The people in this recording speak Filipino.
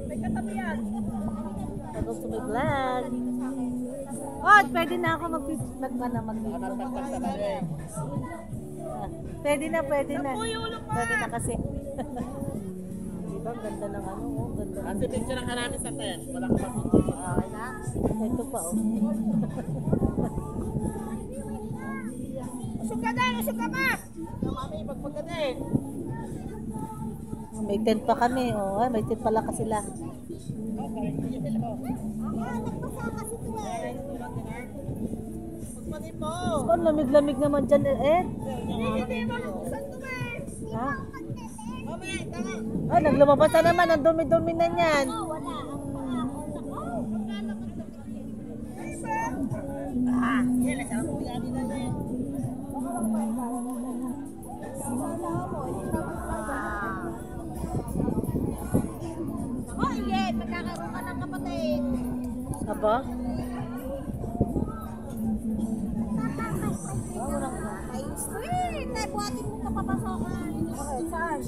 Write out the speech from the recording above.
May katabi yan. Welcome to my vlog. Oh, pwede na ako mag-video. Pwede na. Pwede na kasi. Diba, ganda ng ano, oh, ganda. Kasi picture lang namin sa tent. Wala ka pa-picture. Okay na. Ito pa, oh. Usog ka na! Usog ka ma! Mami, pagpagka din. May tent pa kami, oh. May tent pala ka sila. Pagpagin mo. Oh, lamig-lamig naman dyan, eh. Hindi makukusan to eh! Ha? Mami, tanga. Ah, naglumabas na naman. Ang dumi-dumi na yan. Yan, sarap mo yan nila na yan. Ako, Iyen! Magkakaroon ka ng kapatid! Aba? Ay, sweet! Ay, buhatin mo kapapasokan! Okay, saan?